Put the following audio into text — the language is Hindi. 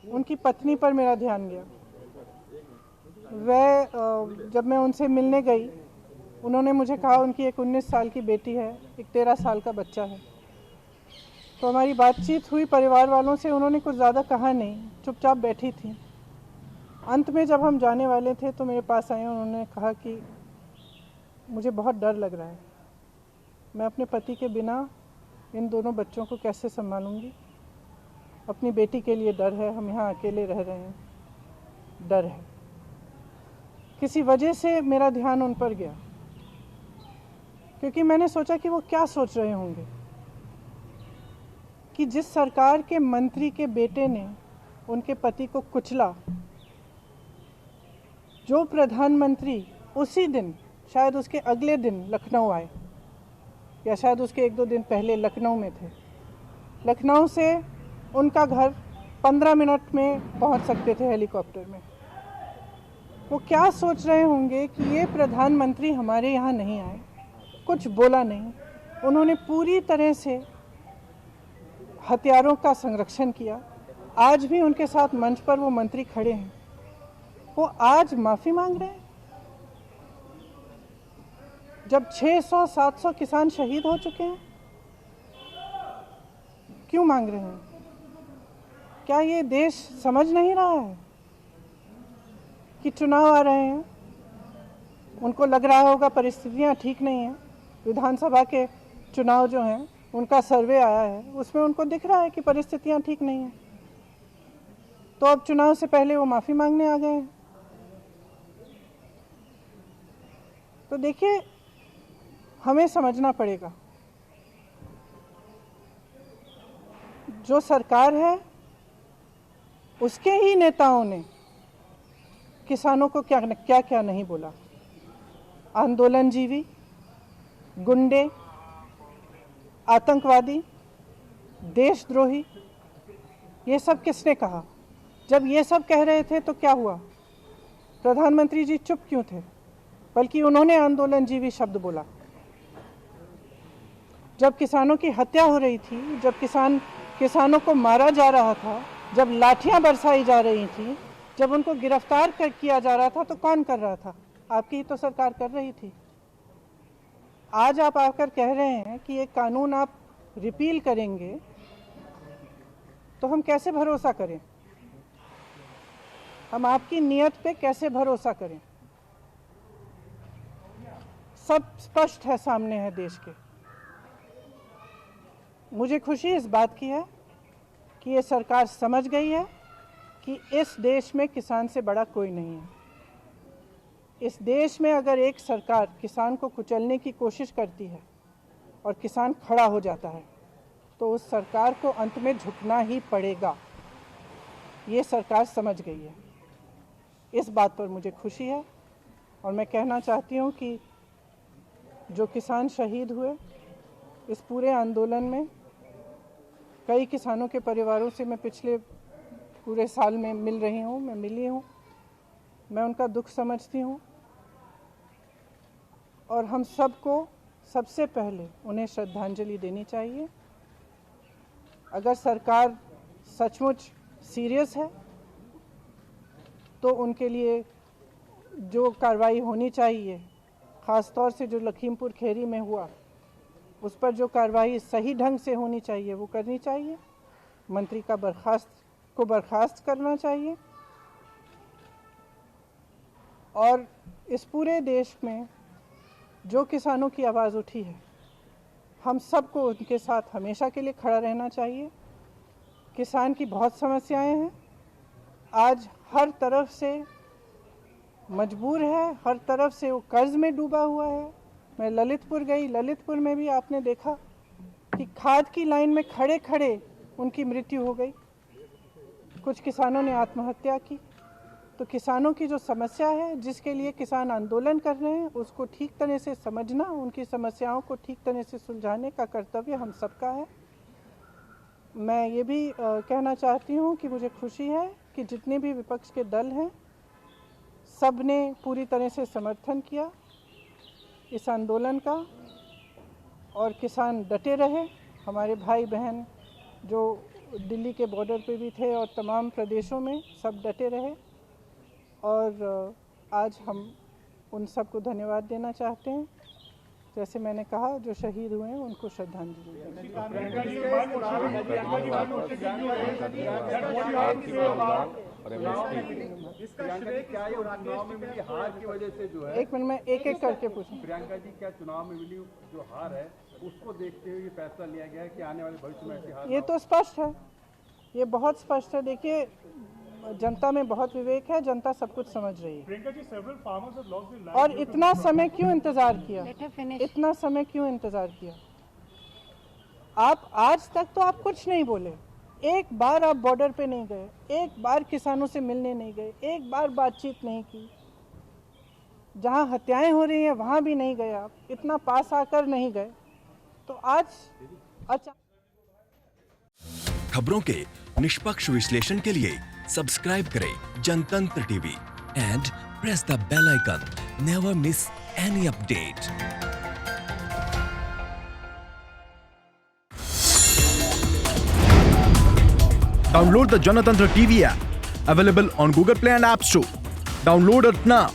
उनकी पत्नी पर मेरा ध्यान गया। जब मैं उनसे मिलने गई, उन्होंने मुझे कहा उनकी एक 19 साल की बेटी है, एक 13 साल का बच्चा है। तो हमारी बातचीत हुई परिवार वालों से, उन्होंने कुछ ज़्यादा कहा नहीं, चुपचाप बैठी थी। अंत में जब हम जाने वाले थे तो मेरे पास आए, उन्होंने कहा कि मुझे बहुत डर लग रहा है, मैं अपने पति के बिना इन दोनों बच्चों को कैसे संभालूंगी। अपनी बेटी के लिए डर है, हम यहाँ अकेले रह रहे हैं, डर है। किसी वजह से मेरा ध्यान उन पर गया, क्योंकि मैंने सोचा कि वो क्या सोच रहे होंगे कि जिस सरकार के मंत्री के बेटे ने उनके पति को कुचला, जो प्रधानमंत्री उसी दिन, शायद उसके अगले दिन लखनऊ आए, या शायद उसके 1-2 दिन पहले लखनऊ में थे। लखनऊ से उनका घर 15 मिनट में पहुंच सकते थे हेलीकॉप्टर में। वो क्या सोच रहे होंगे कि ये प्रधानमंत्री हमारे यहाँ नहीं आए, कुछ बोला नहीं, उन्होंने पूरी तरह से हथियारों का संरक्षण किया। आज भी उनके साथ मंच पर वो मंत्री खड़े हैं, वो आज माफ़ी मांग रहे हैं जब 600-700 किसान शहीद हो चुके हैं। क्यों मांग रहे हैं? क्या ये देश समझ नहीं रहा है कि चुनाव आ रहे हैं? उनको लग रहा होगा परिस्थितियां ठीक नहीं हैं। विधानसभा के चुनाव जो हैं, उनका सर्वे आया है, उसमें उनको दिख रहा है कि परिस्थितियां ठीक नहीं हैं। तो अब चुनाव से पहले वो माफ़ी मांगने आ गए हैं। तो देखिए, हमें समझना पड़ेगा, जो सरकार है उसके ही नेताओं ने किसानों को क्या क्या नहीं बोला। आंदोलनजीवी, गुंडे, आतंकवादी, देशद्रोही, ये सब किसने कहा? जब ये सब कह रहे थे तो क्या हुआ? प्रधानमंत्री जी चुप क्यों थे? बल्कि उन्होंने आंदोलनजीवी शब्द बोला। जब किसानों की हत्या हो रही थी, जब किसानों को मारा जा रहा था, जब लाठियां बरसाई जा रही थी, जब उनको गिरफ्तार किया जा रहा था, तो कौन कर रहा था? आपकी ही तो सरकार कर रही थी। आज आप आकर कह रहे हैं कि ये कानून आप रिपील करेंगे, तो हम कैसे भरोसा करें? हम आपकी नीयत पे कैसे भरोसा करें? सब स्पष्ट है, सामने है देश के। मुझे खुशी इस बात की है कि ये सरकार समझ गई है कि इस देश में किसान से बड़ा कोई नहीं है। इस देश में अगर एक सरकार किसान को कुचलने की कोशिश करती है और किसान खड़ा हो जाता है, तो उस सरकार को अंत में झुकना ही पड़ेगा। ये सरकार समझ गई है। इस बात पर मुझे खुशी है। और मैं कहना चाहती हूँ कि जो किसान शहीद हुए इस पूरे आंदोलन में, कई किसानों के परिवारों से मैं पिछले पूरे साल में मिल रही हूँ, मैं मिली हूँ, मैं उनका दुख समझती हूँ। और हम सबको सबसे पहले उन्हें श्रद्धांजलि देनी चाहिए। अगर सरकार सचमुच सीरियस है तो उनके लिए जो कार्रवाई होनी चाहिए, ख़ास तौर से जो लखीमपुर खीरी में हुआ, उस पर जो कार्रवाई सही ढंग से होनी चाहिए वो करनी चाहिए। मंत्री का बर्खास्त करना चाहिए। और इस पूरे देश में जो किसानों की आवाज़ उठी है, हम सबको उनके साथ हमेशा के लिए खड़ा रहना चाहिए। किसान की बहुत समस्याएं हैं, आज हर तरफ से मजबूर है, हर तरफ से वो कर्ज में डूबा हुआ है। मैं ललितपुर गई, ललितपुर में भी आपने देखा कि खाद की लाइन में खड़े खड़े उनकी मृत्यु हो गई। कुछ किसानों ने आत्महत्या की। तो किसानों की जो समस्या है, जिसके लिए किसान आंदोलन कर रहे हैं, उसको ठीक तरह से समझना, उनकी समस्याओं को ठीक तरह से सुलझाने का कर्तव्य हम सबका है। मैं ये भी कहना चाहती हूँ कि मुझे खुशी है कि जितने भी विपक्ष के दल हैं, सब ने पूरी तरह से समर्थन किया इस आंदोलन का, और किसान डटे रहे। हमारे भाई बहन जो दिल्ली के बॉर्डर पे भी थे और तमाम प्रदेशों में सब डटे रहे। और आज हम उन सबको धन्यवाद देना चाहते हैं। जैसे मैंने कहा, जो शहीद हुए हैं उनको श्रद्धांजलि देना। एक मिनट में एक एक करके पूछूं। प्रियंका जी, क्या चुनाव में मिली जो हार है उसको देखते हुए फैसला लिया गया है कि आने वाले भविष्य में ऐसी हार? ये तो स्पष्ट है, ये बहुत स्पष्ट है। देखिए, जनता में बहुत विवेक है, जनता सब कुछ समझ रही है। और इतना समय क्यों इंतजार किया? इतना समय क्यों इंतजार किया? आप आज तक तो आप कुछ नहीं बोले, एक बार आप बॉर्डर पे नहीं गए, एक बार किसानों से मिलने नहीं गए, एक बार बातचीत नहीं की। जहां हत्याएं हो रही हैं वहां भी नहीं गए आप, इतना पास आकर नहीं गए। तो आज खबरों के निष्पक्ष विश्लेषण के लिए सब्सक्राइब करें Janatantra TV and press the bell icon. Never miss any update. Download the Janatantra TV app, available on Google Play and App Store. Download it now.